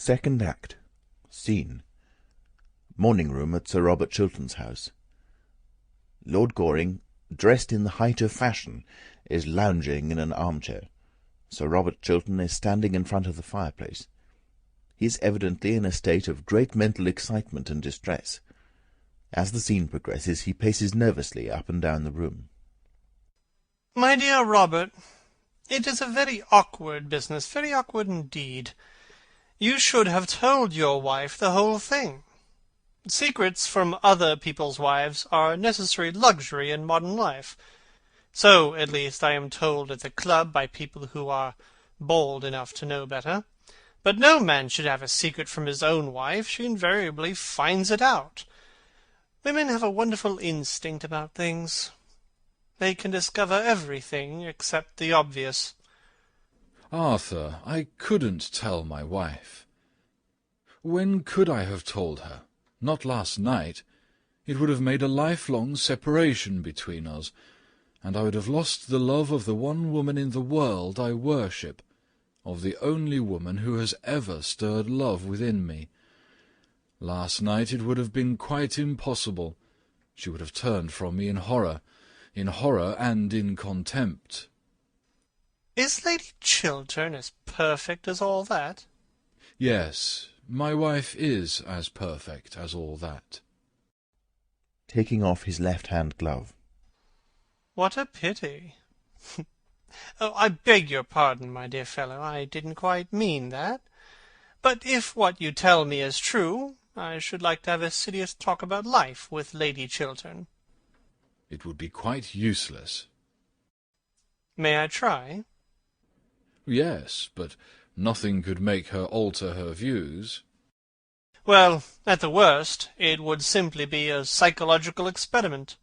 Second act. Scene. Morning room at Sir Robert Chiltern's house. Lord Goring, dressed in the height of fashion, is lounging in an armchair. Sir Robert Chiltern is standing in front of the fireplace. He is evidently in a state of great mental excitement and distress. As the scene progresses, he paces nervously up and down the room. My dear Robert, it is a very awkward business, very awkward indeed. You should have told your wife the whole thing. Secrets from other people's wives are a necessary luxury in modern life. So, at least, I am told at the club by people who are bold enough to know better. But no man should have a secret from his own wife. She invariably finds it out. Women have a wonderful instinct about things. They can discover everything except the obvious. Arthur, I couldn't tell my wife. When could I have told her? Not last night. It would have made a lifelong separation between us, and I would have lost the love of the one woman in the world I worship, of the only woman who has ever stirred love within me. Last night it would have been quite impossible. She would have turned from me in horror and in contempt. Is Lady Chiltern as perfect as all that? Yes, my wife is as perfect as all that. Taking off his left-hand glove. What a pity. Oh, I beg your pardon, my dear fellow. I didn't quite mean that. But if what you tell me is true, I should like to have a serious talk about life with Lady Chiltern. It would be quite useless. May I try? Yes, but nothing could make her alter her views. Well, at the worst, it would simply be a psychological experiment.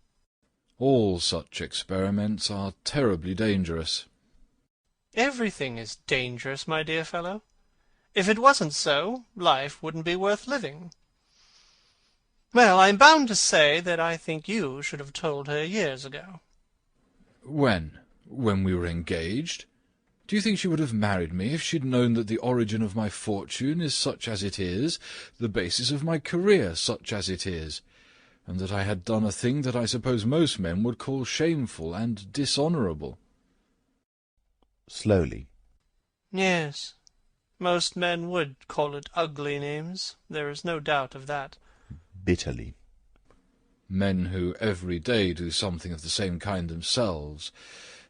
All such experiments are terribly dangerous. Everything is dangerous, my dear fellow. If it wasn't so, life wouldn't be worth living. Well, I'm bound to say that I think you should have told her years ago. When? When we were engaged? Do you think she would have married me if she'd known that the origin of my fortune is such as it is, the basis of my career such as it is, and that I had done a thing that I suppose most men would call shameful and dishonourable? Slowly. Yes, most men would call it ugly names. There is no doubt of that. Bitterly. Men who every day do something of the same kind themselves.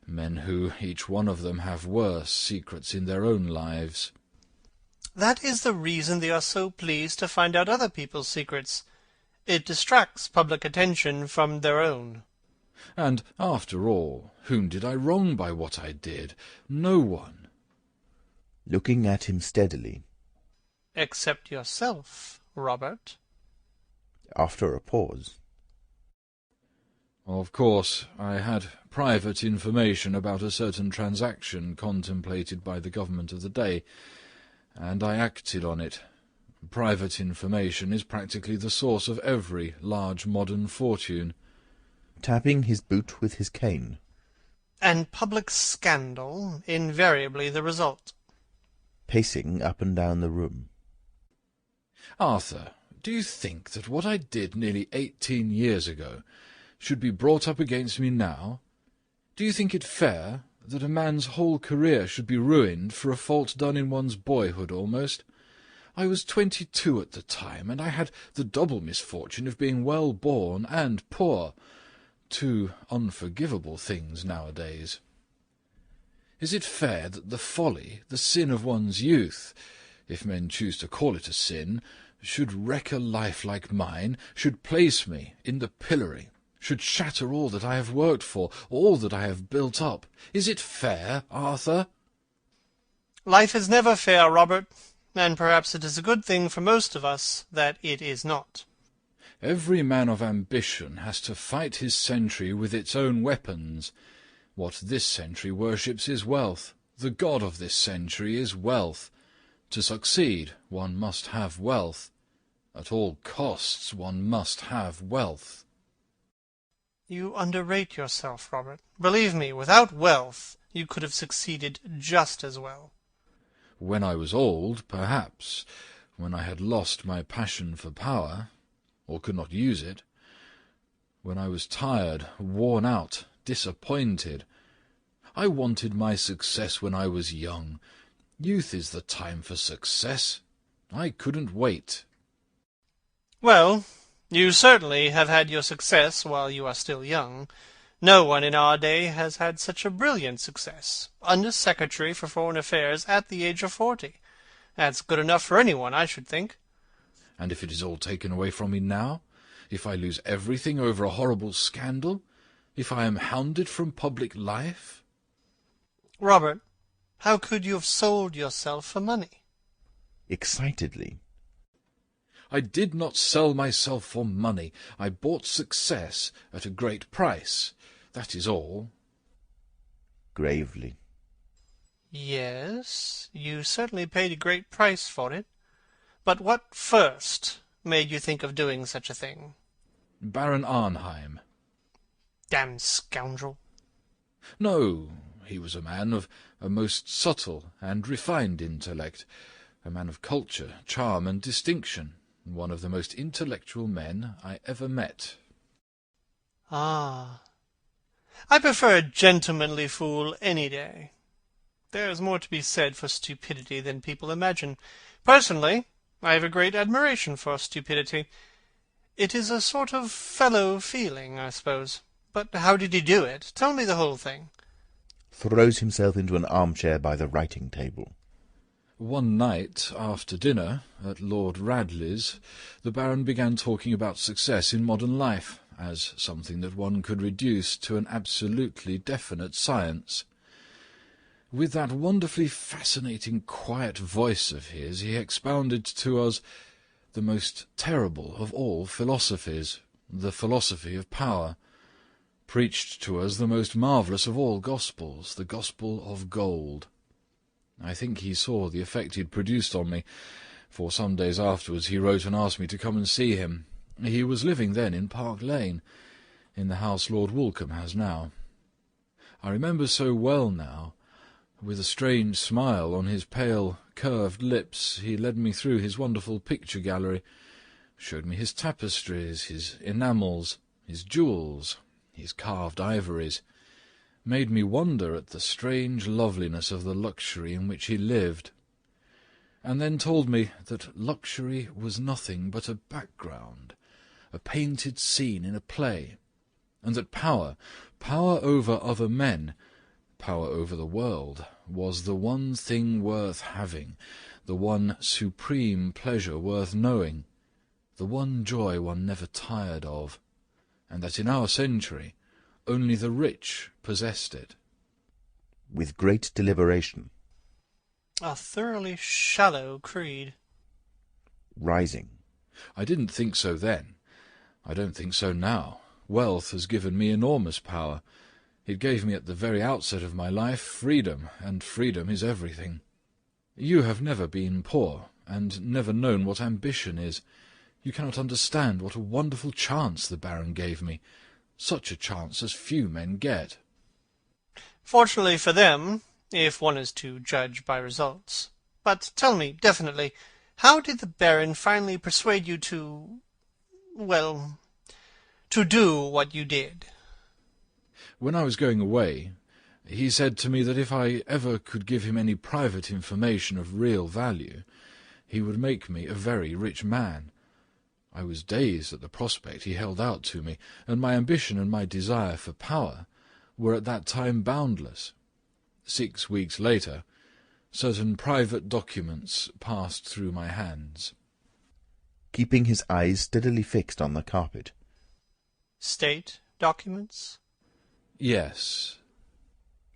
Men who, each one of them, have worse secrets in their own lives. That is the reason they are so pleased to find out other people's secrets. It distracts public attention from their own. And, after all, whom did I wrong by what I did? No one. Looking at him steadily. Except yourself, Robert. After a pause. Of course, I had private information about a certain transaction contemplated by the government of the day, and I acted on it. Private information is practically the source of every large modern fortune. Tapping his boot with his cane. And public scandal invariably the result. Pacing up and down the room. Arthur, do you think that what I did nearly 18 years ago should be brought up against me now? Do you think it fair that a man's whole career should be ruined for a fault done in one's boyhood almost? I was 22 at the time, and I had the double misfortune of being well born and poor, two unforgivable things nowadays. Is it fair that the folly, the sin of one's youth, if men choose to call it a sin, should wreck a life like mine, should place me in the pillory, should shatter all that I have worked for, all that I have built up? Is it fair, Arthur? Life is never fair, Robert, and perhaps it is a good thing for most of us that it is not. Every man of ambition has to fight his century with its own weapons. What this century worships is wealth. The god of this century is wealth. To succeed, one must have wealth. At all costs, one must have wealth. You underrate yourself, Robert. Believe me, without wealth you could have succeeded just as well. When I was old, perhaps, when I had lost my passion for power, or could not use it, when I was tired, worn out, disappointed. I wanted my success when I was young. Youth is the time for success. I couldn't wait. Well, you certainly have had your success while you are still young. No one in our day has had such a brilliant success. Under-Secretary for Foreign Affairs at the age of 40. That's good enough for anyone, I should think. And if it is all taken away from me now? If I lose everything over a horrible scandal? If I am hounded from public life? Robert, how could you have sold yourself for money? Excitedly. I did not sell myself for money. I bought success at a great price. That is all. Gravely. Yes, you certainly paid a great price for it. But what first made you think of doing such a thing? Baron Arnheim. Damned scoundrel. No, he was a man of a most subtle and refined intellect, a man of culture, charm, and distinction, one of the most intellectual men I ever met. Ah, I prefer a gentlemanly fool any day. There is more to be said for stupidity than people imagine. Personally, I have a great admiration for stupidity. It is a sort of fellow feeling, I suppose. But how did he do it? Tell me the whole thing. Throws himself into an armchair by the writing-table. One night, after dinner, at Lord Radley's, the Baron began talking about success in modern life, as something that one could reduce to an absolutely definite science. With that wonderfully fascinating quiet voice of his, he expounded to us the most terrible of all philosophies, the philosophy of power, preached to us the most marvellous of all gospels, the gospel of gold. I think he saw the effect he had produced on me, for some days afterwards he wrote and asked me to come and see him. He was living then in Park Lane, in the house Lord Woolcombe has now. I remember so well now. With a strange smile on his pale, curved lips, he led me through his wonderful picture gallery, showed me his tapestries, his enamels, his jewels, his carved ivories, made me wonder at the strange loveliness of the luxury in which he lived, and then told me that luxury was nothing but a background, a painted scene in a play, and that power over other men, power over the world, was the one thing worth having, the one supreme pleasure worth knowing, the one joy one never tired of, and that in our century only the rich possessed it. With great deliberation. A thoroughly shallow creed. Rising. I didn't think so then. I don't think so now. Wealth has given me enormous power. It gave me at the very outset of my life freedom, and freedom is everything. You have never been poor, and never known what ambition is. You cannot understand what a wonderful chance the Baron gave me, such a chance as few men get. Fortunately for them, if one is to judge by results. But tell me, definitely, how did the Baron finally persuade you to do what you did? When I was going away, he said to me that if I ever could give him any private information of real value, he would make me a very rich man. I was dazed at the prospect he held out to me, and my ambition and my desire for power were at that time boundless. 6 weeks later, certain private documents passed through my hands. Keeping his eyes steadily fixed on the carpet. State documents? Yes.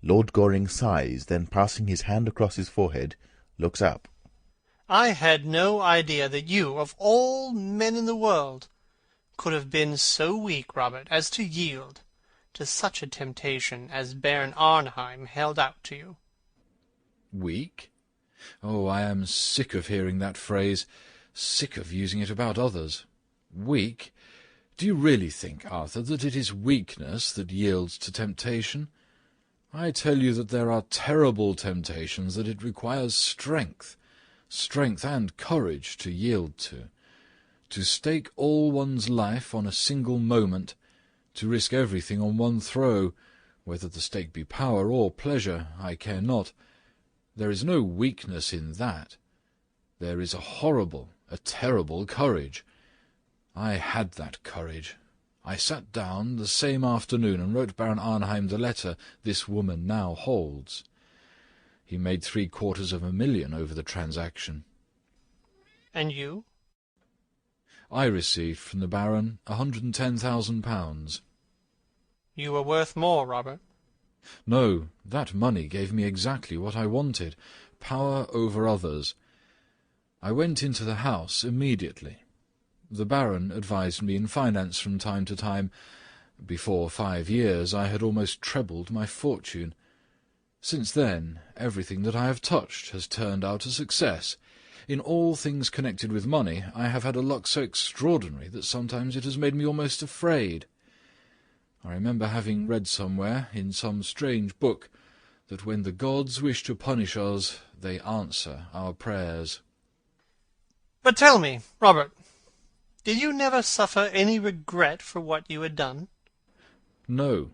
Lord Goring sighs, then passing his hand across his forehead, looks up. I had no idea that you, of all men in the world, could have been so weak, Robert, as to yield to such a temptation as Baron Arnheim held out to you. Weak? Oh, I am sick of hearing that phrase, sick of using it about others. Weak? Do you really think, Arthur, that it is weakness that yields to temptation? I tell you that there are terrible temptations that it requires strength strength and courage to yield to stake all one's life on a single moment, to risk everything on one throw, whether the stake be power or pleasure, I care not. There is no weakness in that. There is a horrible, a terrible courage. I had that courage. I sat down the same afternoon and wrote Baron Arnheim the letter this woman now holds. He made 750,000 over the transaction. And you? I received from the Baron £110,000. You were worth more, Robert. No, that money gave me exactly what I wanted, power over others. I went into the house immediately. The Baron advised me in finance from time to time. Before 5 years I had almost trebled my fortune. Since then, everything that I have touched has turned out a success. In all things connected with money, I have had a luck so extraordinary that sometimes it has made me almost afraid. I remember having read somewhere, in some strange book, that when the gods wish to punish us, they answer our prayers. But tell me, Robert, did you never suffer any regret for what you had done? No.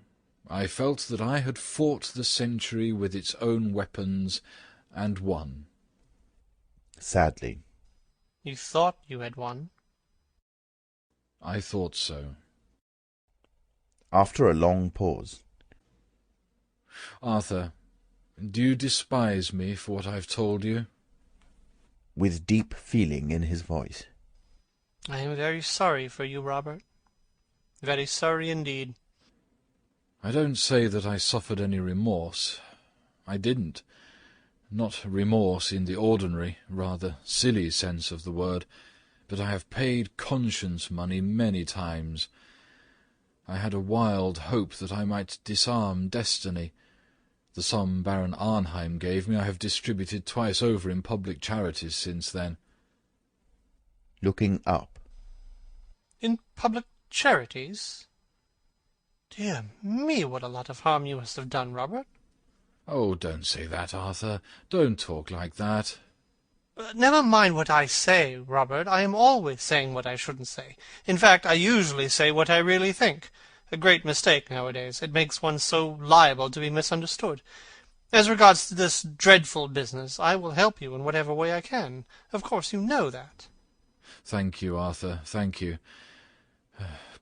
I felt that I had fought the century with its own weapons, and won. Sadly. You thought you had won? I thought so. After a long pause. Arthur, do you despise me for what I've told you? With deep feeling in his voice. I am very sorry for you, Robert. Very sorry indeed. I don't say that I suffered any remorse. I didn't. Not remorse in the ordinary, rather silly sense of the word, but I have paid conscience money many times. I had a wild hope that I might disarm destiny. The sum Baron Arnheim gave me I have distributed twice over in public charities since then. Looking up. In public charities? Dear me, what a lot of harm you must have done, Robert. Oh, don't say that, Arthur. Don't talk like that. Never mind what I say, Robert. I am always saying what I shouldn't say. In fact, I usually say what I really think. A great mistake nowadays. It makes one so liable to be misunderstood. As regards to this dreadful business, I will help you in whatever way I can. Of course, you know that. Thank you, Arthur, thank you.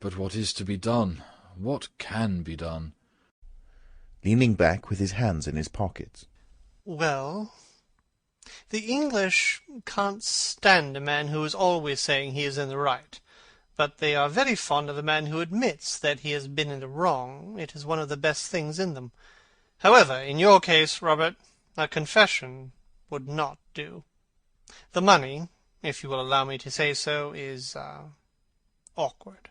But what is to be done? What can be done? Leaning back with his hands in his pockets. Well, the English can't stand a man who is always saying he is in the right, but they are very fond of a man who admits that he has been in the wrong. It is one of the best things in them. However, in your case, Robert, a confession would not do. The money, if you will allow me to say so, is awkward.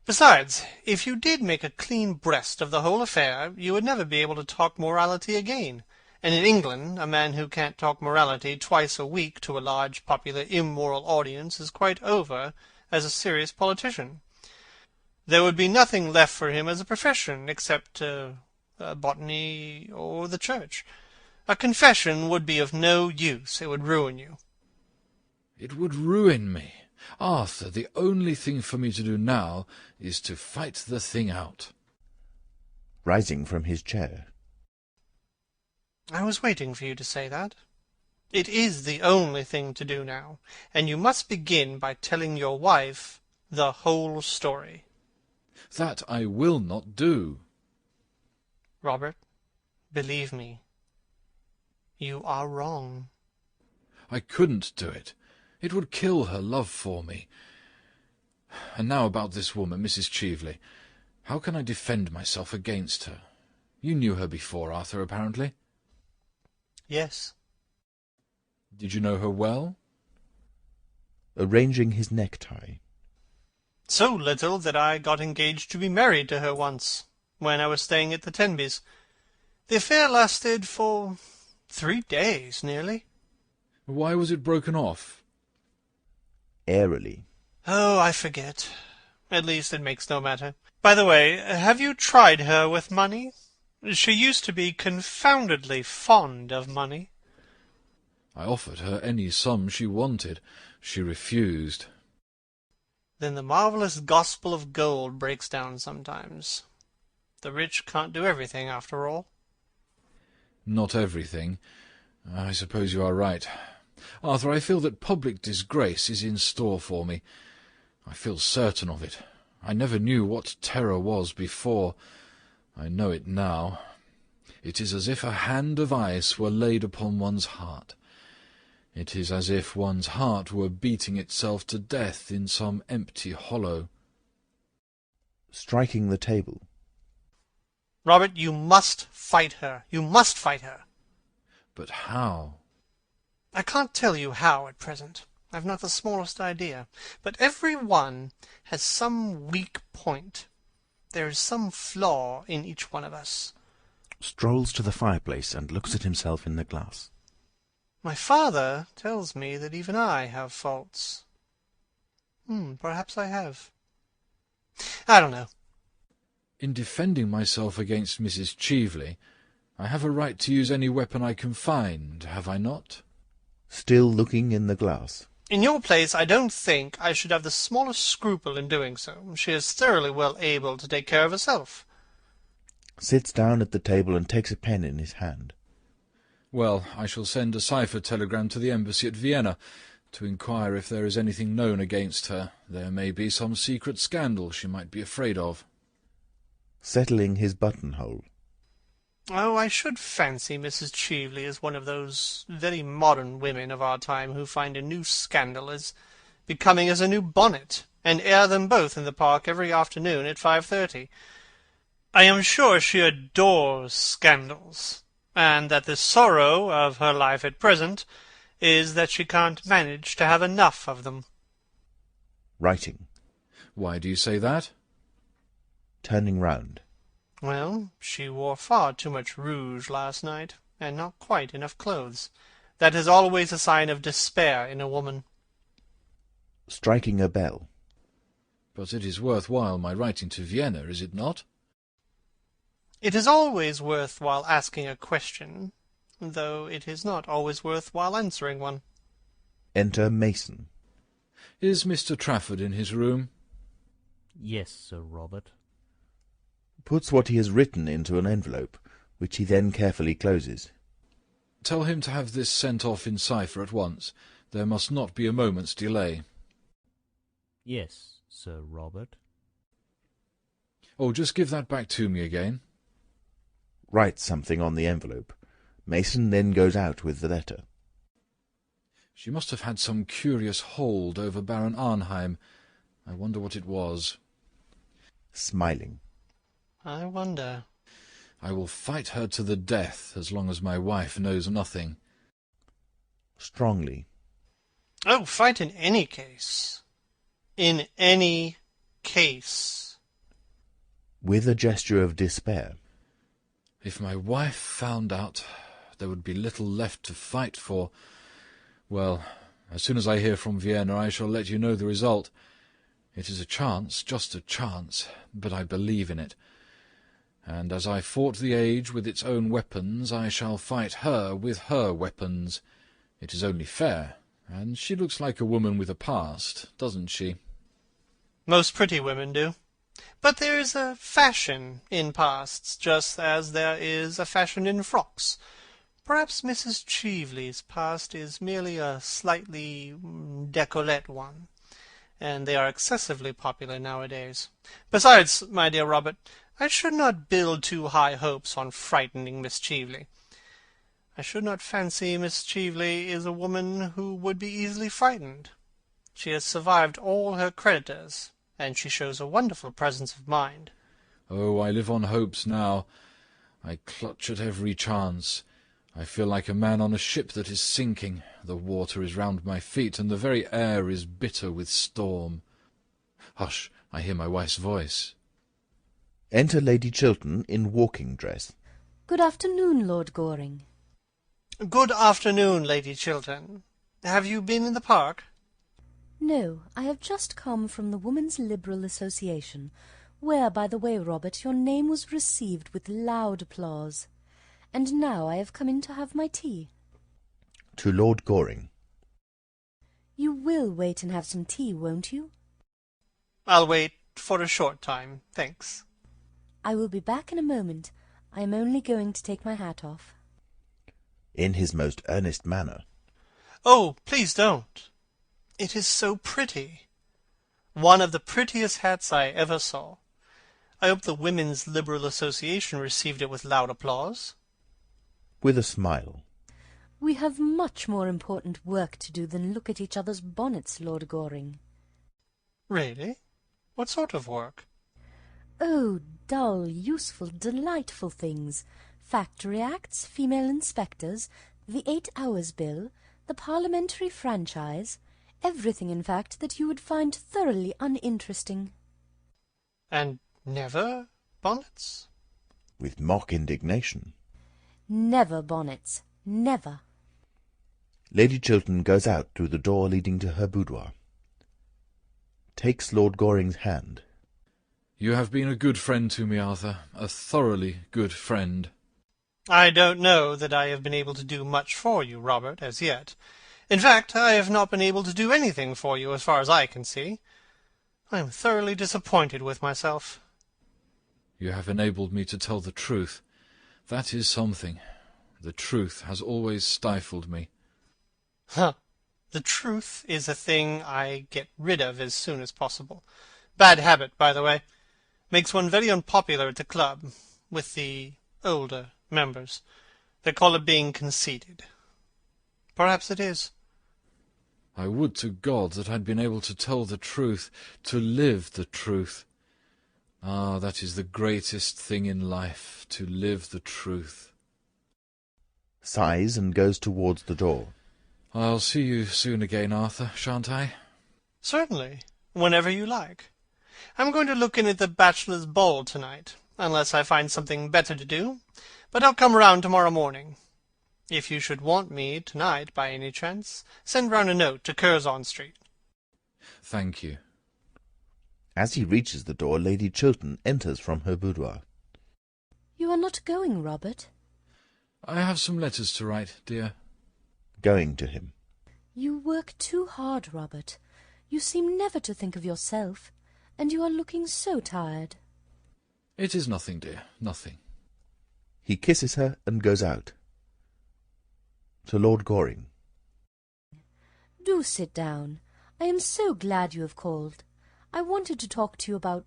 Besides, if you did make a clean breast of the whole affair, you would never be able to talk morality again. And in England, a man who can't talk morality twice a week to a large, popular, immoral audience is quite over as a serious politician. There would be nothing left for him as a profession except botany or the church. A confession would be of no use. It would ruin you. It would ruin me. Arthur, the only thing for me to do now is to fight the thing out. Rising from his chair. I was waiting for you to say that. It is the only thing to do now, and you must begin by telling your wife the whole story. That I will not do. Robert, believe me, you are wrong. I couldn't do it. It would kill her love for me. And now about this woman, Mrs. Cheveley. How can I defend myself against her? You knew her before, Arthur, apparently. Yes. Did you know her well? Arranging his necktie. So little that I got engaged to be married to her once, when I was staying at the Tenbys. The affair lasted for 3 days, nearly. Why was it broken off? Airily. Oh, I forget. At least it makes no matter. By the way, have you tried her with money? She used to be confoundedly fond of money. I offered her any sum she wanted. She refused. Then the marvellous gospel of gold breaks down sometimes. The rich can't do everything, after all. Not everything. I suppose you are right. Arthur, I feel that public disgrace is in store for me. I feel certain of it. I never knew what terror was before. I know it now. It is as if a hand of ice were laid upon one's heart. It is as if one's heart were beating itself to death in some empty hollow. Striking the table. Robert, you must fight her. You must fight her. But how? I can't tell you how at present. I've not the smallest idea. But every one has some weak point. There is some flaw in each one of us. Strolls to the fireplace and looks at himself in the glass. My father tells me that even I have faults. Perhaps I have. I don't know. In defending myself against Mrs. Cheveley, I have a right to use any weapon I can find, have I not? Still looking in the glass. In your place, I don't think I should have the smallest scruple in doing so. She is thoroughly well able to take care of herself. Sits down at the table and takes a pen in his hand. Well, I shall send a cipher telegram to the embassy at Vienna to inquire if there is anything known against her. There may be some secret scandal she might be afraid of. Settling his buttonhole. Oh, I should fancy Mrs. Cheveley is one of those very modern women of our time who find a new scandal as becoming as a new bonnet, and air them both in the park every afternoon at 5:30. I am sure she adores scandals, and that the sorrow of her life at present is that she can't manage to have enough of them. Writing. Why do you say that? Turning round. Well, she wore far too much rouge last night, and not quite enough clothes. That is always a sign of despair in a woman. Striking a bell. But it is worth while my writing to Vienna, is it not? It is always worth while asking a question, though it is not always worth while answering one. Enter Mason. Is Mr. Trafford in his room? Yes, Sir Robert. Puts what he has written into an envelope, which he then carefully closes. Tell him to have this sent off in cipher at once. There must not be a moment's delay. Yes, Sir Robert. Oh, just give that back to me again. Writes something on the envelope. Mason then goes out with the letter. She must have had some curious hold over Baron Arnheim. I wonder what it was. Smiling. I wonder. I will fight her to the death as long as my wife knows nothing. Strongly. Oh, fight in any case. In any case. With a gesture of despair. If my wife found out, there would be little left to fight for. Well, as soon as I hear from Vienna, I shall let you know the result. It is a chance, just a chance, but I believe in it. And as I fought the age with its own weapons, I shall fight her with her weapons. It is only fair, and she looks like a woman with a past, doesn't she? Most pretty women do. But there is a fashion in pasts, just as there is a fashion in frocks. Perhaps Mrs. Cheveley's past is merely a slightly décolleté one, and they are excessively popular nowadays. Besides, my dear Robert, I should not build too high hopes on frightening Miss Cheveley. I should not fancy Miss Cheveley is a woman who would be easily frightened. She has survived all her creditors, and she shows a wonderful presence of mind. Oh, I live on hopes now. I clutch at every chance. I feel like a man on a ship that is sinking. The water is round my feet, and the very air is bitter with storm. Hush, I hear my wife's voice. Enter Lady Chiltern in walking dress. Good afternoon, Lord Goring. Good afternoon, Lady Chiltern. Have you been in the park? No, I have just come from the Women's Liberal Association, where, by the way, Robert, your name was received with loud applause. And now I have come in to have my tea. To Lord Goring. You will wait and have some tea, won't you? I'll wait for a short time, thanks. I will be back in a moment. I am only going to take my hat off. In his most earnest manner. Oh, please don't. It is so pretty. One of the prettiest hats I ever saw. I hope the Women's Liberal Association received it with loud applause. With a smile. We have much more important work to do than look at each other's bonnets, Lord Goring. Really? What sort of work? Oh, dull, useful, delightful things. Factory Acts, female inspectors, the 8 Hours Bill, the parliamentary franchise, everything, in fact, that you would find thoroughly uninteresting. And never bonnets? With mock indignation. Never bonnets. Never. Lady Chiltern goes out through the door leading to her boudoir. Takes Lord Goring's hand. You have been a good friend to me, Arthur, a thoroughly good friend. I don't know that I have been able to do much for you, Robert, as yet. In fact, I have not been able to do anything for you, as far as I can see. I am thoroughly disappointed with myself. You have enabled me to tell the truth. That is something. The truth has always stifled me. Huh. The truth is a thing I get rid of as soon as possible. Bad habit, by the way. Makes one very unpopular at the club, with the older members. They call it being conceited. Perhaps it is. I would to God that I'd been able to tell the truth, to live the truth. Ah, that is the greatest thing in life, to live the truth. Sighs and goes towards the door. I'll see you soon again, Arthur, shan't I? Certainly, whenever you like. I'm going to look in at the bachelor's ball tonight, unless I find something better to do, but I'll come round tomorrow morning. If you should want me tonight by any chance, send round a note to Curzon Street. Thank you. As he reaches the door, Lady Chiltern enters from her boudoir. You are not going, Robert? I have some letters to write, dear. Going to him. You work too hard, Robert. You seem never to think of yourself, and you are looking so tired. It is nothing, dear, nothing. He kisses her and goes out. To Lord Goring. Do sit down. I am so glad you have called. I wanted to talk to you about...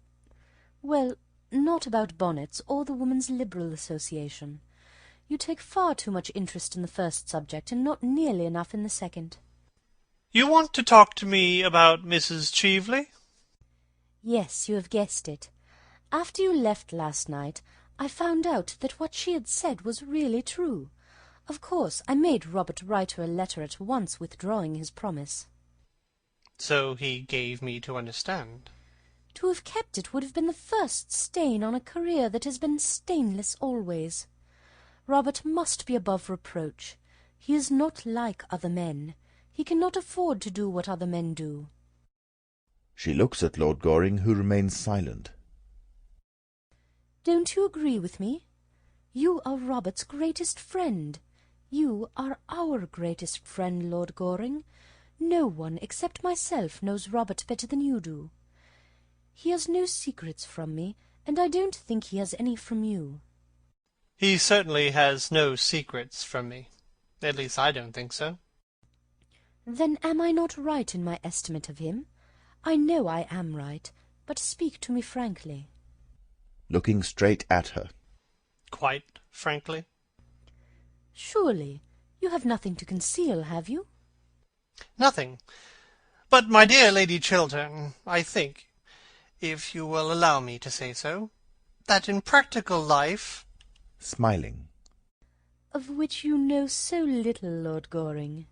well, not about bonnets or the Women's Liberal Association. You take far too much interest in the first subject, and not nearly enough in the second. You want to talk to me about Mrs. Cheveley? Yes, you have guessed it. After you left last night, I found out that what she had said was really true. Of course, I made Robert write her a letter at once withdrawing his promise. So he gave me to understand. To have kept it would have been the first stain on a career that has been stainless always. Robert must be above reproach. He is not like other men. He cannot afford to do what other men do. She looks at Lord Goring, who remains silent. Don't you agree with me? You are Robert's greatest friend. You are our greatest friend, Lord Goring. No one except myself knows Robert better than you do. He has no secrets from me, and I don't think he has any from you. He certainly has no secrets from me. At least I don't think so. Then am I not right in my estimate of him? I know I am right, but speak to me frankly. Looking straight at her. Quite frankly. Surely you have nothing to conceal, have you? Nothing. But, my dear Lady Chiltern, I think, if you will allow me to say so, that in practical life... Smiling. Of which you know so little, Lord Goring.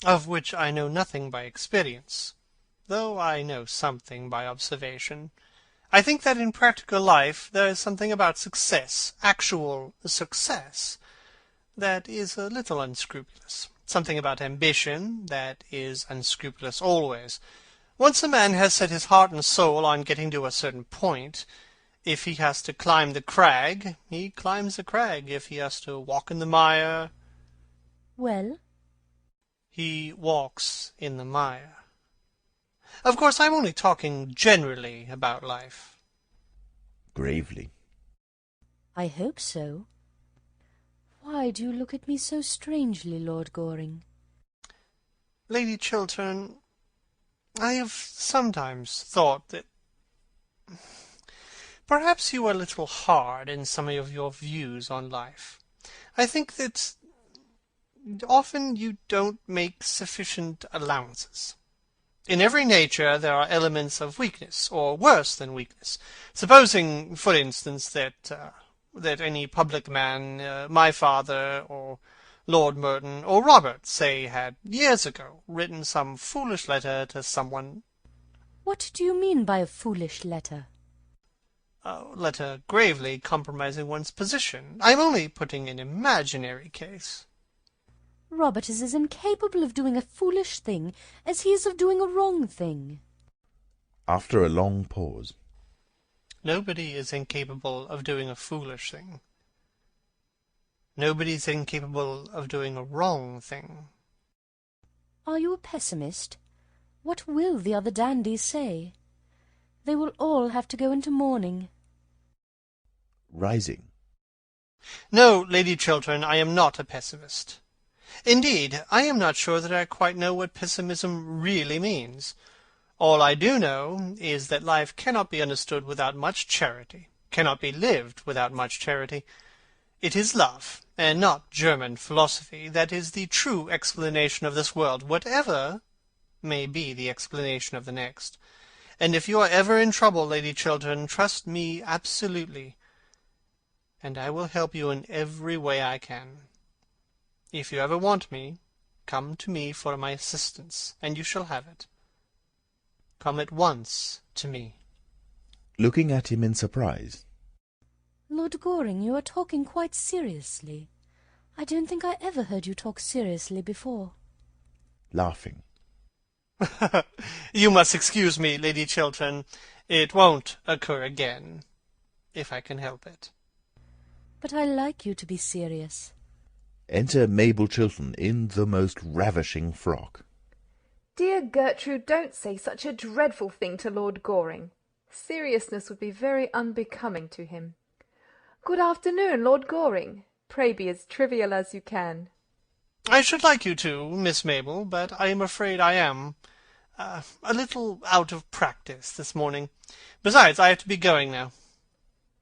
Of which I know nothing by experience, though I know something by observation. I think that in practical life there is something about success, actual success, that is a little unscrupulous. Something about ambition that is unscrupulous always. Once a man has set his heart and soul on getting to a certain point, if he has to climb the crag, he climbs the crag. If he has to walk in the mire... Well? He walks in the mire. Of course, I'm only talking generally about life. Gravely. I hope so. Why do you look at me so strangely, Lord Goring? Lady Chiltern, I have sometimes thought that perhaps you are a little hard in some of your views on life. I think that often you don't make sufficient allowances. In every nature there are elements of weakness, or worse than weakness. Supposing, for instance, that any public man, my father, or Lord Merton, or Robert, say, had years ago written some foolish letter to someone. What do you mean by a foolish letter? A letter gravely compromising one's position. I'm only putting an imaginary case. Robert is as incapable of doing a foolish thing as he is of doing a wrong thing. After a long pause. Nobody is incapable of doing a foolish thing. Nobody's incapable of doing a wrong thing. Are you a pessimist? What will the other dandies say? They will all have to go into mourning. Rising. No, Lady Chiltern, I am not a pessimist. Indeed, I am not sure that I quite know what pessimism really means. All I do know is that life cannot be understood without much charity, cannot be lived without much charity. It is love, and not German philosophy, that is the true explanation of this world, whatever may be the explanation of the next. And if you are ever in trouble, Lady Chiltern, trust me absolutely, and I will help you in every way I can. If you ever want me, come to me for my assistance, and you shall have it. Come at once to me. Looking at him in surprise. Lord Goring, you are talking quite seriously. I don't think I ever heard you talk seriously before. Laughing. You must excuse me, Lady Chiltern. It won't occur again, if I can help it. But I like you to be serious. Enter Mabel Chiltern in the most ravishing frock. Dear Gertrude, don't say such a dreadful thing to Lord Goring. Seriousness would be very unbecoming to him. Good afternoon, Lord Goring. Pray be as trivial as you can. I should like you to, Miss Mabel, but I am afraid I am a little out of practice this morning. Besides, I have to be going now.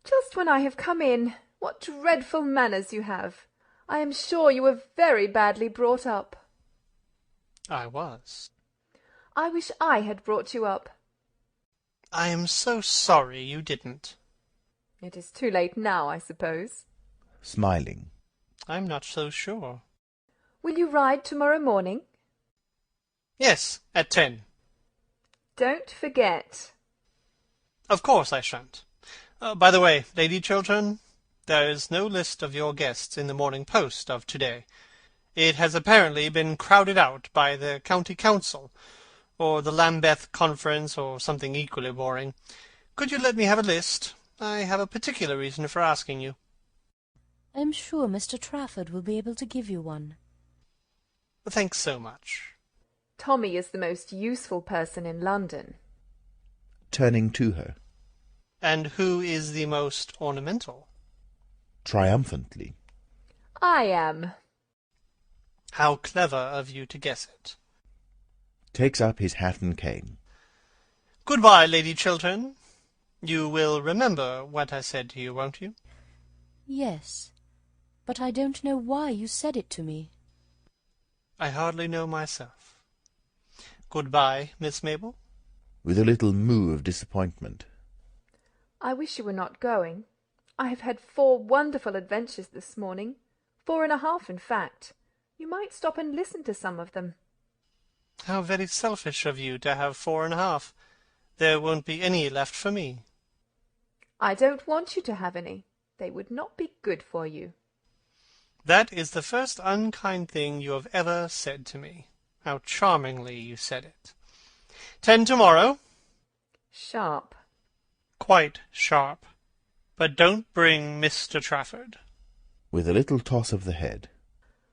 Just when I have come in. What dreadful manners you have. I am sure you were very badly brought up. I was. I wish I had brought you up. I am so sorry you didn't. It is too late now, I suppose. Smiling. I'm not so sure. Will you ride tomorrow morning? Yes, at 10. Don't forget. Of course I shan't. By the way, Lady Chiltern, there is no list of your guests in the Morning Post of to-day. It has apparently been crowded out by the County Council, or the Lambeth Conference, or something equally boring. Could you let me have a list? I have a particular reason for asking you. I am sure Mr. Trafford will be able to give you one. Thanks so much. Tommy is the most useful person in London. Turning to her. And who is the most ornamental? Triumphantly. I am. How clever of you to guess it. Takes up his hat and cane. Goodbye, Lady Chiltern. You will remember what I said to you, won't you? Yes, but I don't know why you said it to me. I hardly know myself. Goodbye, Miss Mabel. With a little moo of disappointment. I wish you were not going. I have had 4 wonderful adventures this morning. 4.5, in fact. You might stop and listen to some of them. How very selfish of you to have 4.5. There won't be any left for me. I don't want you to have any. They would not be good for you. That is the first unkind thing you have ever said to me. How charmingly you said it. 10 tomorrow. Sharp. Quite sharp. But don't bring Mr. Trafford. With a little toss of the head.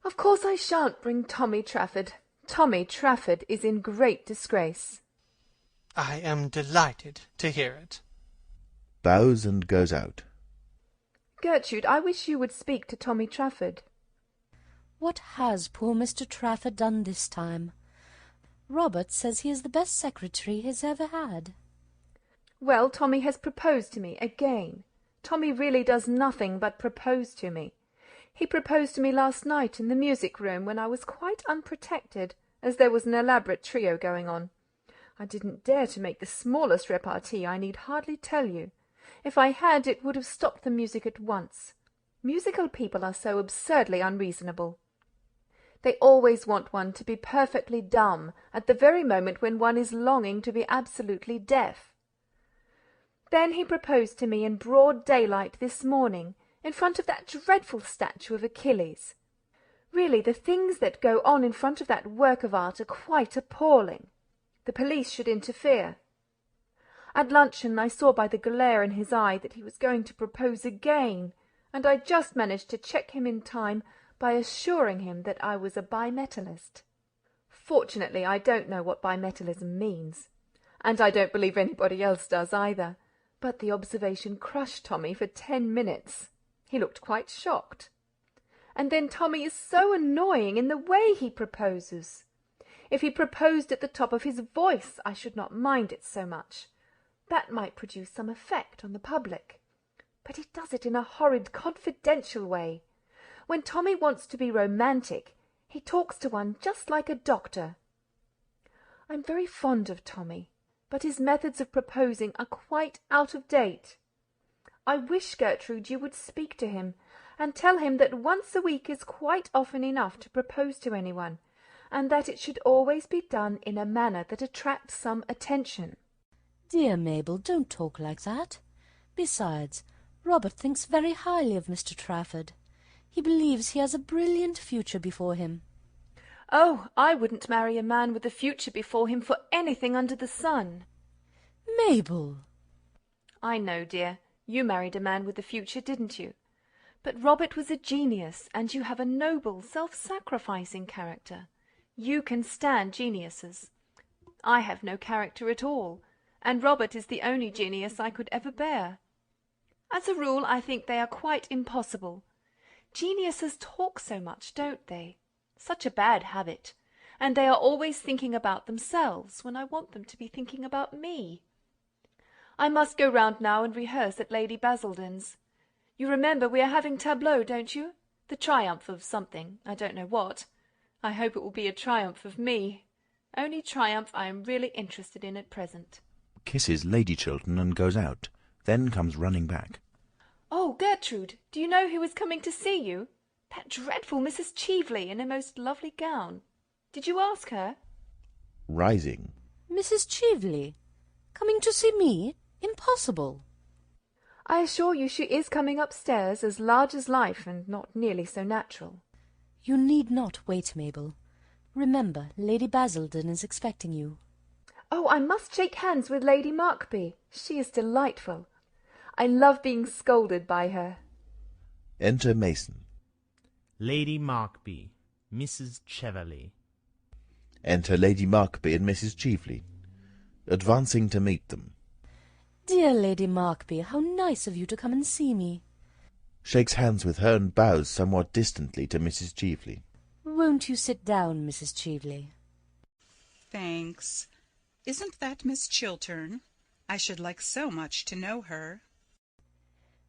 Of course I shan't bring Tommy Trafford. Tommy Trafford is in great disgrace. I am delighted to hear it. Bows and goes out. Gertrude, I wish you would speak to Tommy Trafford. What has poor Mr. Trafford done this time? Robert says he is the best secretary he has ever had. Well, Tommy has proposed to me again. Tommy really does nothing but propose to me. He proposed to me last night in the music-room when I was quite unprotected, as there was an elaborate trio going on. I didn't dare to make the smallest repartee, I need hardly tell you. If I had, it would have stopped the music at once. Musical people are so absurdly unreasonable. They always want one to be perfectly dumb at the very moment when one is longing to be absolutely deaf. Then he proposed to me in broad daylight this morning, in front of that dreadful statue of Achilles. Really, the things that go on in front of that work of art are quite appalling. The police should interfere. At luncheon I saw by the glare in his eye that he was going to propose again, and I just managed to check him in time by assuring him that I was a bimetallist. Fortunately, I don't know what bimetallism means, and I don't believe anybody else does either, but the observation crushed Tommy for 10 minutes. He looked quite shocked. And then Tommy is so annoying in the way he proposes. If he proposed at the top of his voice, I should not mind it so much. That might produce some effect on the public. But he does it in a horrid confidential way. When Tommy wants to be romantic, he talks to one just like a doctor. I'm very fond of Tommy, but his methods of proposing are quite out of date. I wish, Gertrude, you would speak to him, and tell him that once a week is quite often enough to propose to anyone, and that it should always be done in a manner that attracts some attention. Dear Mabel, don't talk like that. Besides, Robert thinks very highly of Mr. Trafford. He believes he has a brilliant future before him. Oh, I wouldn't marry a man with a future before him for anything under the sun. Mabel! I know, dear. You married a man with a future, didn't you? But Robert was a genius, and you have a noble, self-sacrificing character. You can stand geniuses. I have no character at all, and Robert is the only genius I could ever bear. As a rule, I think they are quite impossible. Geniuses talk so much, don't they? Such a bad habit. And they are always thinking about themselves, when I want them to be thinking about me. I must go round now and rehearse at Lady Basildon's. You remember we are having tableaux, don't you? The triumph of something, I don't know what. I hope it will be a triumph of me. Only triumph I am really interested in at present. Kisses Lady Chiltern and goes out, then comes running back. Oh, Gertrude, do you know who is coming to see you? That dreadful Mrs. Cheveley in a most lovely gown. Did you ask her? Rising. Mrs. Cheveley? Coming to see me? Impossible. I assure you she is coming upstairs, as large as life, and not nearly so natural. You need not wait, Mabel. Remember, Lady Basildon is expecting you. Oh, I must shake hands with Lady Markby. She is delightful. I love being scolded by her. Enter Mason. Lady Markby, Mrs. Cheveley. Enter Lady Markby and Mrs. Cheveley, advancing to meet them. Dear Lady Markby, how nice of you to come and see me. Shakes hands with her and bows somewhat distantly to Mrs. Cheveley. Won't you sit down, Mrs. Cheveley? Thanks. Isn't that Miss Chiltern? I should like so much to know her.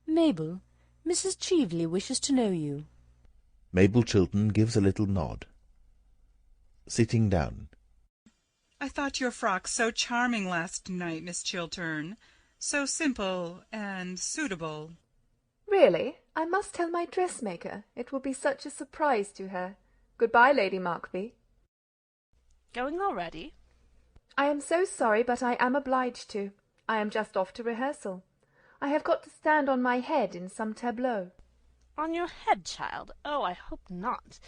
Mabel, Mrs. Cheveley wishes to know you. Mabel Chiltern gives a little nod. Sitting down. I thought your frock so charming last night, Miss Chiltern. So simple and suitable. Really? I must tell my dressmaker. It will be such a surprise to her. Good-bye, Lady Markby. Going already? I am so sorry, but I am obliged to. I am just off to rehearsal. I have got to stand on my head in some tableau. On your head, child? Oh, I hope not.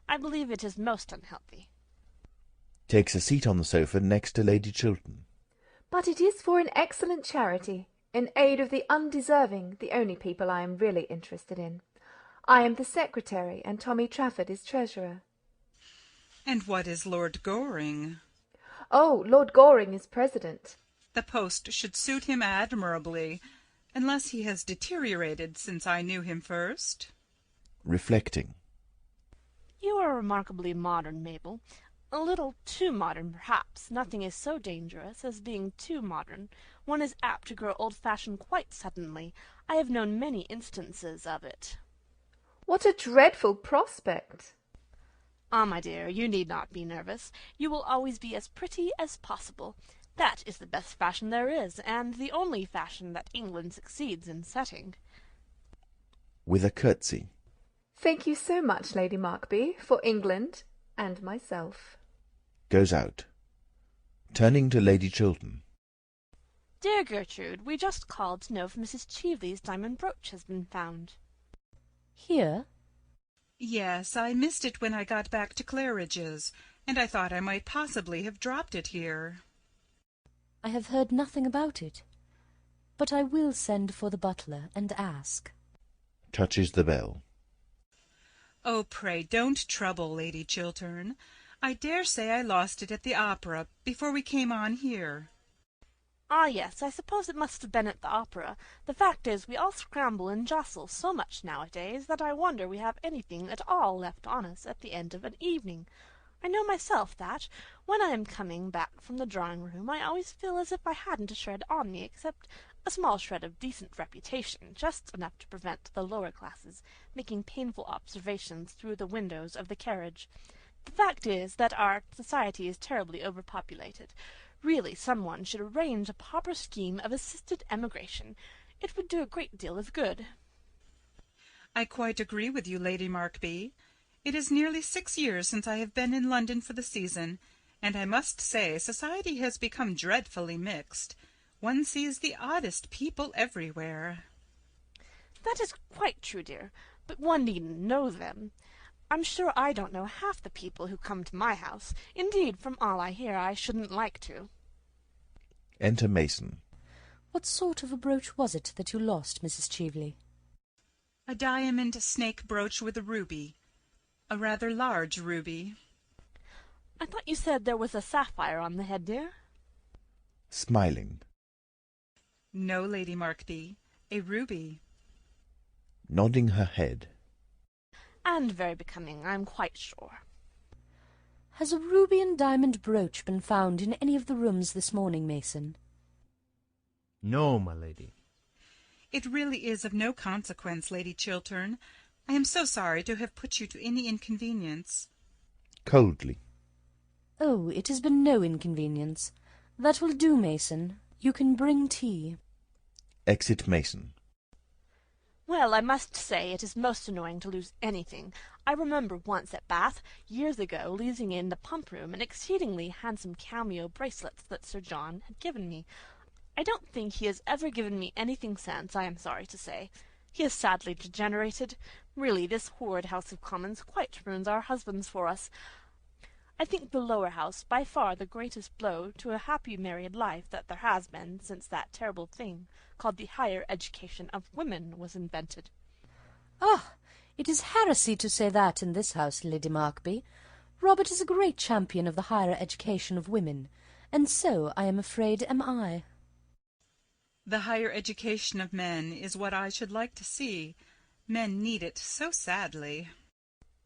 I believe it is most unhealthy. Takes a seat on the sofa next to Lady Chiltern. But it is for an excellent charity, in aid of the undeserving, the only people I am really interested in. I am the secretary, and Tommy Trafford is treasurer. And what is Lord Goring? Oh, Lord Goring is president. The post should suit him admirably, unless he has deteriorated since I knew him first. Reflecting. You are remarkably modern, Mabel. A little too modern, perhaps. Nothing is so dangerous as being too modern. One is apt to grow old-fashioned quite suddenly. I have known many instances of it. What a dreadful prospect! Ah, my dear, you need not be nervous. You will always be as pretty as possible. That is the best fashion there is, and the only fashion that England succeeds in setting. With a curtsy. Thank you so much, Lady Markby, for England and myself. Goes out. Turning to Lady Chiltern. Dear Gertrude, we just called to know if Mrs. Cheveley's diamond brooch has been found. Here? Yes, I missed it when I got back to Claridge's, and I thought I might possibly have dropped it here. I have heard nothing about it, but I will send for the butler and ask. Touches the bell. Oh, pray don't trouble, Lady Chiltern. I dare say I lost it at the opera before we came on here. Ah, yes, I suppose it must have been at the opera. The fact is, we all scramble and jostle so much nowadays that I wonder we have anything at all left on us at the end of an evening. I know myself that, when I am coming back from the drawing-room, I always feel as if I hadn't a shred on me, except a small shred of decent reputation, just enough to prevent the lower classes making painful observations through the windows of the carriage. The fact is that our society is terribly overpopulated. Really, someone should arrange a proper scheme of assisted emigration. It would do a great deal of good. I quite agree with you, Lady Markby. It is nearly 6 years since I have been in London for the season, and I must say society has become dreadfully mixed. One sees the oddest people everywhere. That is quite true, dear, but one needn't know them. I'm sure I don't know half the people who come to my house. Indeed, from all I hear, I shouldn't like to. Enter Mason. What sort of a brooch was it that you lost, Mrs. Cheveley? A diamond snake brooch with a ruby. A rather large ruby. I thought you said there was a sapphire on the head, dear? Smiling. No, Lady Markby, a ruby. Nodding her head. And very becoming, I'm quite sure. Has a ruby and diamond brooch been found in any of the rooms this morning, Mason? No, my lady. It really is of no consequence, Lady Chiltern. I am so sorry to have put you to any inconvenience. Coldly. Oh, it has been no inconvenience. That will do, Mason. You can bring tea. Exit Mason. Well, I must say it is most annoying to lose anything. I remember once at Bath, years ago, losing in the pump-room an exceedingly handsome cameo bracelet that Sir John had given me. I don't think he has ever given me anything since, I am sorry to say. He is sadly degenerated. Really, this horrid House of Commons quite ruins our husbands for us. I think the Lower House by far the greatest blow to a happy married life that there has been since that terrible thing called the higher education of women was invented. Ah, it is heresy to say that in this house, Lady Markby. Robert is a great champion of the higher education of women, and so, I am afraid, am I. The higher education of men is what I should like to see. Men need it so sadly.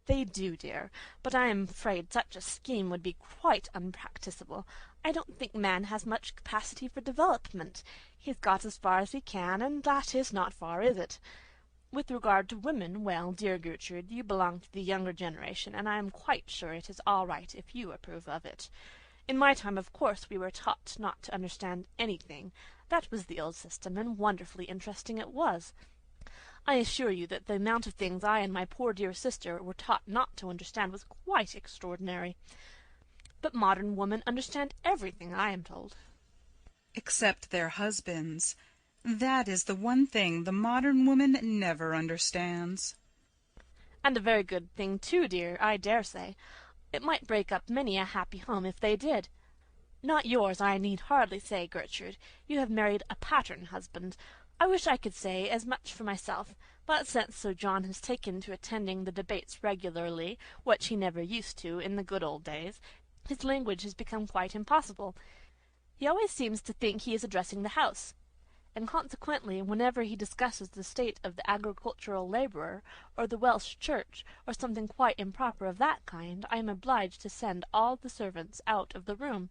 They do, dear, but I am afraid such a scheme would be quite unpracticable. I don't think man has much capacity for development. He's got as far as he can, and that is not far, is it? With regard to women, well, dear Gertrude, you belong to the younger generation, and I am quite sure it is all right if you approve of it. In my time, of course, we were taught not to understand anything. That was the old system, and wonderfully interesting it was. I assure you that the amount of things I and my poor dear sister were taught not to understand was quite extraordinary. But modern women understand everything, I am told. Except their husbands. That is the one thing the modern woman never understands. And a very good thing too, dear, I dare say. It might break up many a happy home if they did. Not yours, I need hardly say, Gertrude. You have married a pattern husband. I wish I could say as much for myself, but since Sir John has taken to attending the debates regularly, which he never used to in the good old days, his language has become quite impossible. He always seems to think he is addressing the House, and consequently whenever he discusses the state of the agricultural labourer, or the Welsh Church, or something quite improper of that kind, I am obliged to send all the servants out of the room.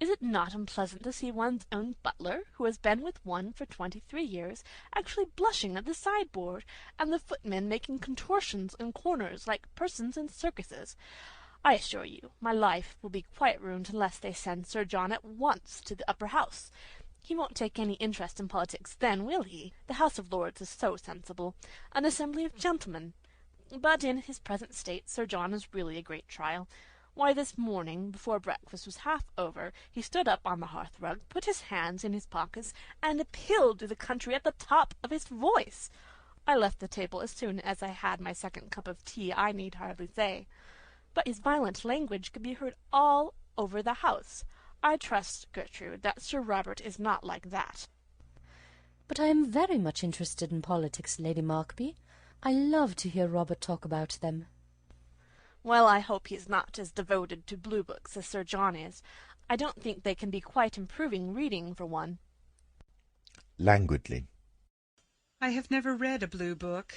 Is it not unpleasant to see one's own butler, who has been with one for 23 years, actually blushing at the sideboard, and the footmen making contortions in corners like persons in circuses? I assure you, my life will be quite ruined unless they send Sir John at once to the Upper House. He won't take any interest in politics then, will he? The House of Lords is so sensible, an assembly of gentlemen. But in his present state Sir John is really a great trial. Why, this morning, before breakfast was half over, he stood up on the hearth-rug, put his hands in his pockets, and appealed to the country at the top of his voice. I left the table as soon as I had my second cup of tea, I need hardly say. But his violent language could be heard all over the house. I trust, Gertrude, that Sir Robert is not like that. But I am very much interested in politics, Lady Markby. I love to hear Robert talk about them. Well, I hope he is not as devoted to blue books as Sir John is. I don't think they can be quite improving reading for one. Languidly. I have never read a blue book.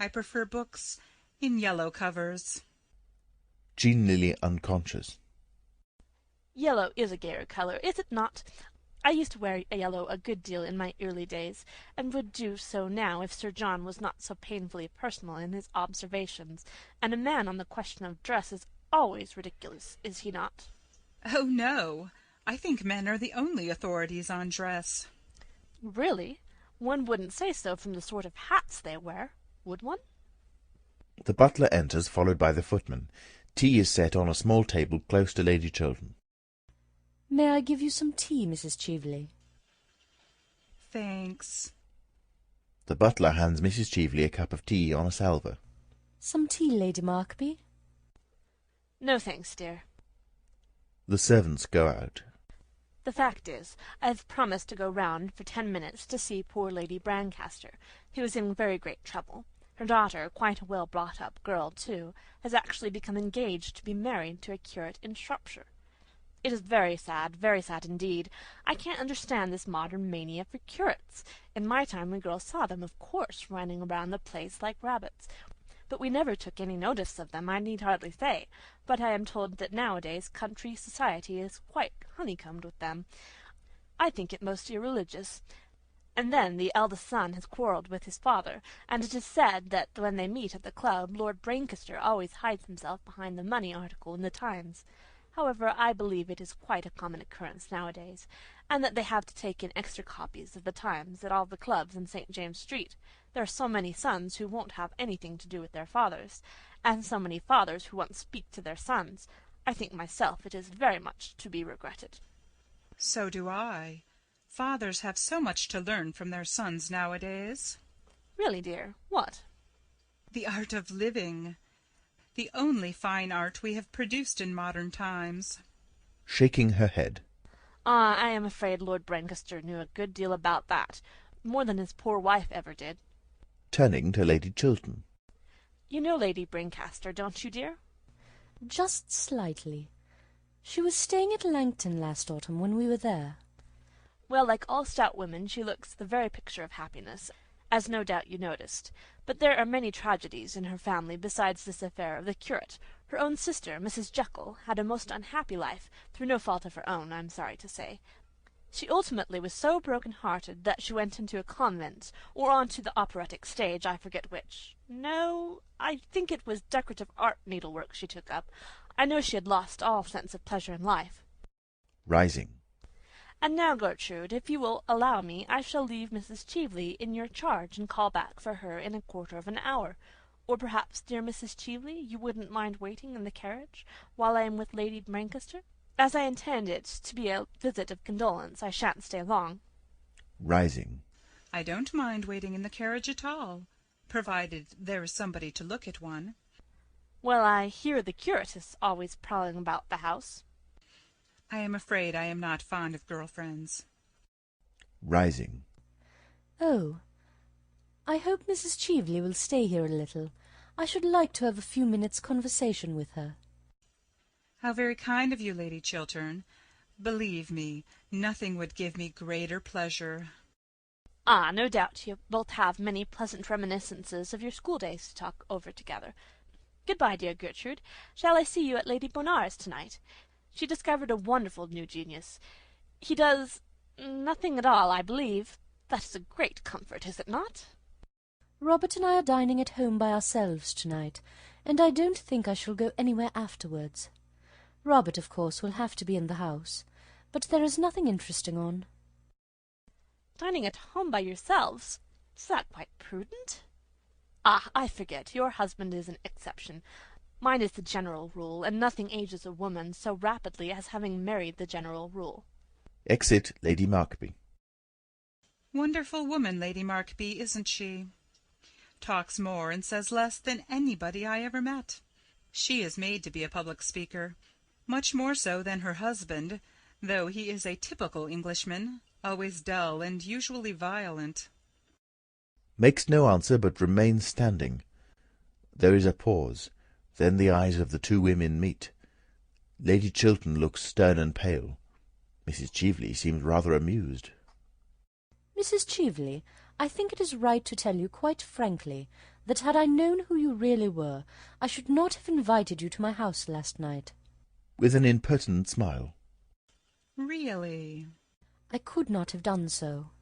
I prefer books in yellow covers. Genially unconscious. Yellow is a gayer colour, is it not? I used to wear yellow a good deal in my early days, and would do so now if Sir John was not so painfully personal in his observations, and a man on the question of dress is always ridiculous, is he not? Oh, no. I think men are the only authorities on dress. Really? One wouldn't say so from the sort of hats they wear, would one? The butler enters, followed by the footman. Tea is set on a small table close to Lady Chiltern. May I give you some tea, Mrs. Cheveley? Thanks. The butler hands Mrs. Cheveley a cup of tea on a salver. Some tea, Lady Markby? No thanks, dear. The servants go out. The fact is, I have promised to go round for 10 minutes to see poor Lady Brancaster, who is in very great trouble. Her daughter, quite a well-brought-up girl, too, has actually become engaged to be married to a curate in Shropshire. It is very sad indeed. I can't understand this modern mania for curates. In my time we girls saw them, of course, running around the place like rabbits. But we never took any notice of them, I need hardly say. But I am told that nowadays country society is quite honeycombed with them. I think it most irreligious. And then the eldest son has quarrelled with his father, and it is said that when they meet at the club Lord Brancaster always hides himself behind the money article in the Times. However, I believe it is quite a common occurrence nowadays, and that they have to take in extra copies of the Times at all the clubs in St. James's Street. There are so many sons who won't have anything to do with their fathers, and so many fathers who won't speak to their sons. I think myself it is very much to be regretted. So do I. Fathers have so much to learn from their sons nowadays. Really, dear, what? The art of living. The only fine art we have produced in modern times. Shaking her head. Ah, I am afraid Lord Brancaster knew a good deal about that, more than his poor wife ever did. Turning to Lady Chiltern. You know Lady Brancaster, don't you, dear? Just slightly. She was staying at Langton last autumn when we were there. Well, like all stout women, she looks the very picture of happiness, as no doubt you noticed. But there are many tragedies in her family besides this affair of the curate. Her own sister, Mrs. Jekyll, had a most unhappy life, through no fault of her own, I am sorry to say. She ultimately was so broken-hearted that she went into a convent, or on to the operatic stage, I forget which. No, I think it was decorative art needlework she took up. I know she had lost all sense of pleasure in life. Rising. And now, Gertrude, if you will allow me, I shall leave Mrs. Cheveley in your charge and call back for her in a quarter of an hour. Or perhaps, dear Mrs. Cheveley, you wouldn't mind waiting in the carriage while I am with Lady Brancaster? As I intend it to be a visit of condolence, I shan't stay long. Rising. I don't mind waiting in the carriage at all, provided there is somebody to look at one. Well, I hear the curate is always prowling about the house. I am afraid I am not fond of girl friends. Rising. "Oh, I hope Mrs. Cheveley will stay here a little. I should like to have a few minutes' conversation with her." How very kind of you, Lady Chiltern. Believe me, nothing would give me greater pleasure. Ah, no doubt you both have many pleasant reminiscences of your schooldays to talk over together. Good-bye, dear Gertrude. Shall I see you at Lady Bonar's tonight? She discovered a wonderful new genius. He does nothing at all, I believe. That is a great comfort, is it not? Robert and I are dining at home by ourselves tonight, and I don't think I shall go anywhere afterwards. Robert, of course, will have to be in the house, but there is nothing interesting on. Dining at home by yourselves? Is that quite prudent? Ah, I forget. Your husband is an exception. Mine is the general rule, and nothing ages a woman so rapidly as having married the general rule. Exit Lady Markby. Wonderful woman, Lady Markby, isn't she? Talks more and says less than anybody I ever met. She is made to be a public speaker, much more so than her husband, though he is a typical Englishman, always dull and usually violent. Makes no answer, but remains standing. There is a pause. Then the eyes of the two women meet. Lady Chiltern looks stern and pale. Mrs. Cheveley seems rather amused. "Mrs. Cheveley, I think it is right to tell you quite frankly that had I known who you really were, I should not have invited you to my house last night." With an impertinent smile. Really? "I could not have done so."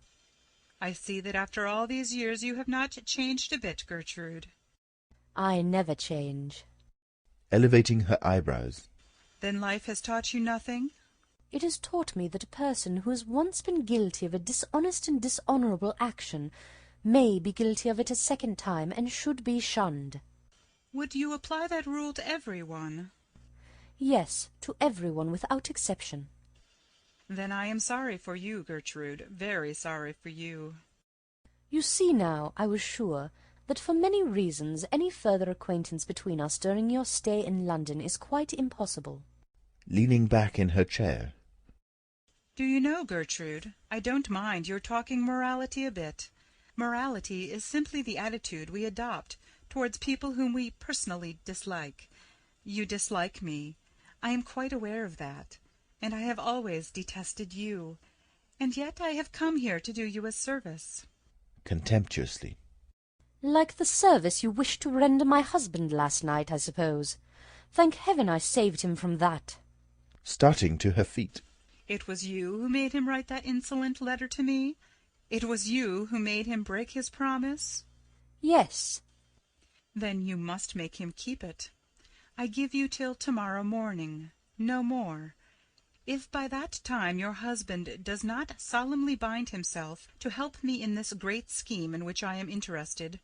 I see that after all these years you have not changed a bit, Gertrude. "I never change." Elevating her eyebrows. Then life has taught you nothing? "It has taught me that a person who has once been guilty of a dishonest and dishonourable action may be guilty of it a second time, and should be shunned." Would you apply that rule to every one? "Yes, to every one without exception." Then I am sorry for you, Gertrude, very sorry for you. "You see now, I was sure that for many reasons any further acquaintance between us during your stay in London is quite impossible." Leaning back in her chair. Do you know, Gertrude, I don't mind your talking morality a bit. Morality is simply the attitude we adopt towards people whom we personally dislike. You dislike me. I am quite aware of that, and I have always detested you, and yet I have come here to do you a service. Contemptuously. "Like the service you wished to render my husband last night, I suppose. Thank heaven I saved him from that." Starting to her feet. It was you who made him write that insolent letter to me? It was you who made him break his promise? "Yes." Then you must make him keep it. I give you till to-morrow morning, no more. If by that time your husband does not solemnly bind himself to help me in this great scheme in which I am interested—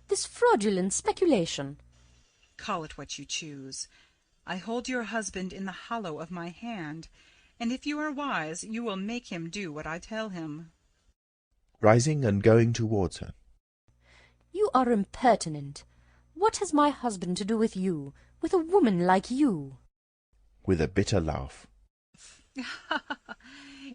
"This fraudulent speculation." Call it what you choose. I hold your husband in the hollow of my hand, and if you are wise you will make him do what I tell him." Rising and going towards her. "You are impertinent. What has my husband to do with you, with a woman like you?" With a bitter laugh.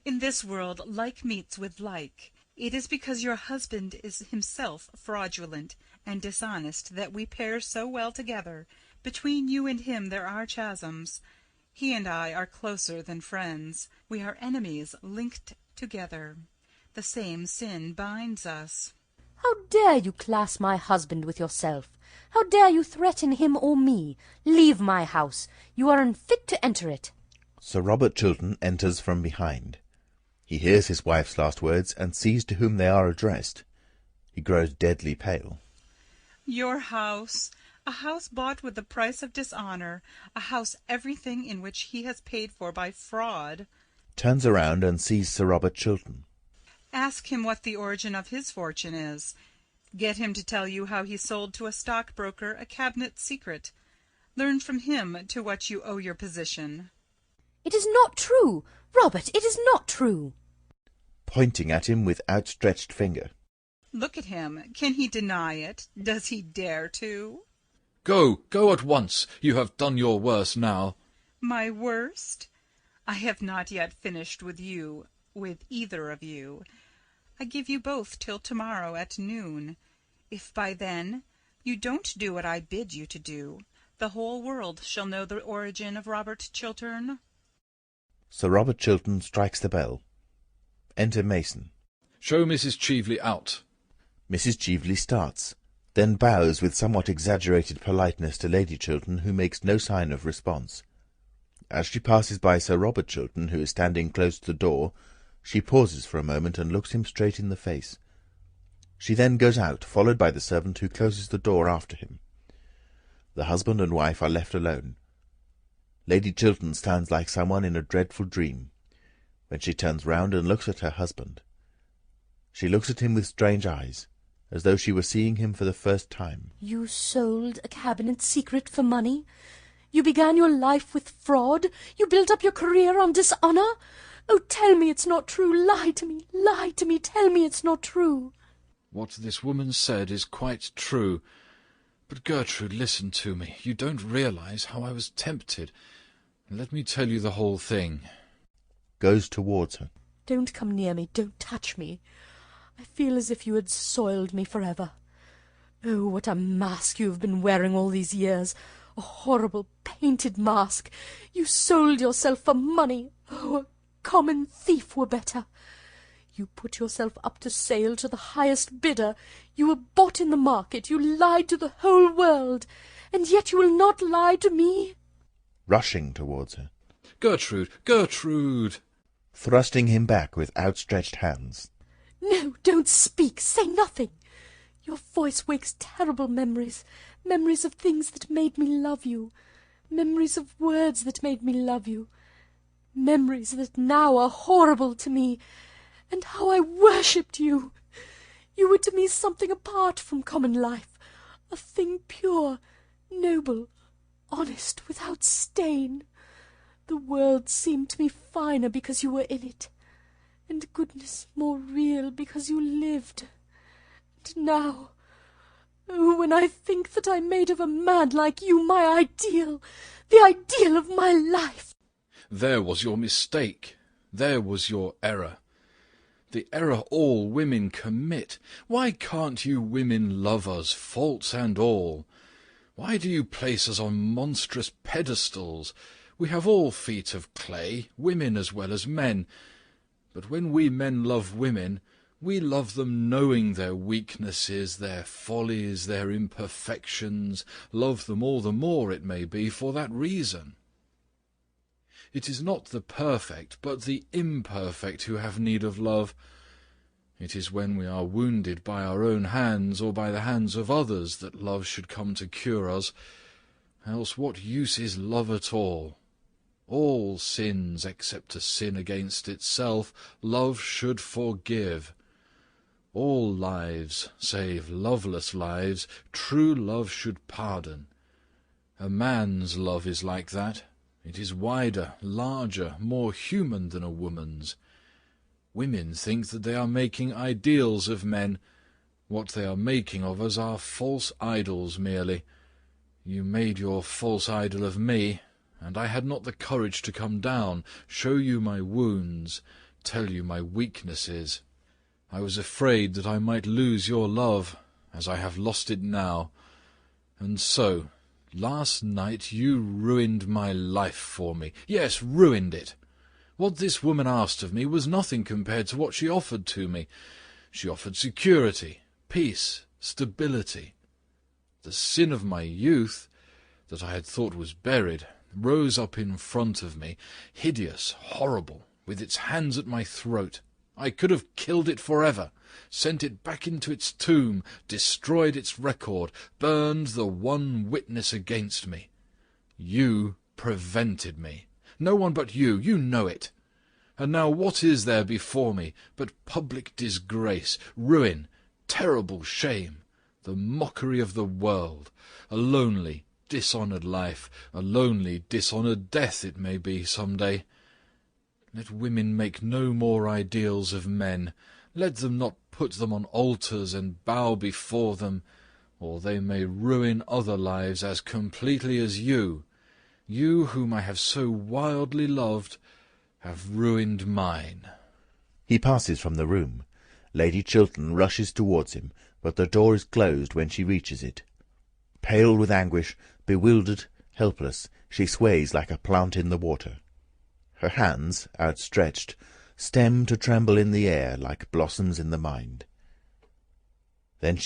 In this world like meets with like. It is because your husband is himself fraudulent and dishonest that we pair so well together. Between you and him there are chasms. He and I are closer than friends. We are enemies linked together. The same sin binds us." "How dare you class my husband with yourself? How dare you threaten him or me? Leave my house. You are unfit to enter it." Sir Robert Chiltern enters from behind. He hears his wife's last words, and sees to whom they are addressed. He grows deadly pale. Your house! A house bought with the price of dishonour, a house everything in which he has paid for by fraud. Turns around and sees Sir Robert Chiltern. Ask him what the origin of his fortune is. Get him to tell you how he sold to a stockbroker a cabinet secret. Learn from him to what you owe your position." "It is not true! Robert, it is not true!" Pointing at him with outstretched finger. Look at him. Can he deny it? Does he dare to? Go at once. You have done your worst now." My worst? I have not yet finished with you, with either of you. I give you both till tomorrow at noon. If by then you don't do what I bid you to do, the whole world shall know the origin of Robert Chiltern." Sir Robert Chiltern strikes the bell. Enter Mason. Show Mrs. Cheveley out. Mrs. Cheveley starts, then bows with somewhat exaggerated politeness to Lady Chiltern, who makes no sign of response. As she passes by Sir Robert Chiltern, who is standing close to the door, she pauses for a moment and looks him straight in the face. She then goes out, followed by the servant, who closes the door after him. The husband and wife are left alone. Lady Chiltern stands like someone in a dreadful dream. When she turns round and looks at her husband, she looks at him with strange eyes, as though she were seeing him for the first time. You sold a cabinet secret for money? You began your life with fraud? You built up your career on dishonour? Oh, tell me it's not true. Lie to me, tell me it's not true. What this woman said is quite true. But Gertrude, listen to me. You don't realize how I was tempted. Let me tell you the whole thing. Goes towards her. Don't come near me, don't touch me. I feel as if you had soiled me forever. Oh, what a mask you have been wearing all these years. A horrible painted mask. You sold yourself for money. Oh, a common thief were better. You put yourself up to sale to the highest bidder. You were bought in the market. You lied to the whole world. And yet you will not lie to me. Rushing towards her. Gertrude! Gertrude! Thrusting him back with outstretched hands. No, don't speak. Say nothing. Your voice wakes terrible memories. Memories of things that made me love you. Memories of words that made me love you. Memories that now are horrible to me. And how I worshipped you! You were to me something apart from common life, a thing pure, noble, honest, without stain. The world seemed to me finer because you were in it, and goodness more real because you lived. And now, oh, when I think that I made of a man like you my ideal, the ideal of my life. There was your mistake. There was your error. The error all women commit. Why can't you women love us, faults and all? Why do you place us on monstrous pedestals? We have all feet of clay, women as well as men. But when we men love women, we love them knowing their weaknesses, their follies, their imperfections, love them all the more, it may be, for that reason. It is not the perfect, but the imperfect who have need of love. It is when we are wounded by our own hands, or by the hands of others, that love should come to cure us. Else what use is love at all? All sins, except a sin against itself, love should forgive. All lives, save loveless lives, true love should pardon. A man's love is like that. It is wider, larger, more human than a woman's. Women think that they are making ideals of men. What they are making of us are false idols merely. You made your false idol of me, and I had not the courage to come down, show you my wounds, tell you my weaknesses. I was afraid that I might lose your love, as I have lost it now. And so, last night you ruined my life for me. Yes, ruined it. What this woman asked of me was nothing compared to what she offered to me. She offered security, peace, stability. The sin of my youth, that I had thought was buried, rose up in front of me, hideous, horrible, with its hands at my throat. I could have killed it forever, sent it back into its tomb, destroyed its record, burned the one witness against me. You prevented me. No one but you know it. And now what is there before me but public disgrace, ruin, terrible shame, the mockery of the world, a lonely, dishonoured life, a lonely, dishonoured death, it may be, some day. Let women make no more ideals of men. Let them not put them on altars and bow before them, or they may ruin other lives as completely as you whom I have so wildly loved, have ruined mine. He passes from the room. Lady Chiltern rushes towards him, but the door is closed when she reaches it. Pale with anguish, bewildered, helpless, she sways like a plant in the water. Her hands, outstretched, stem to tremble in the air like blossoms in the mind. Then she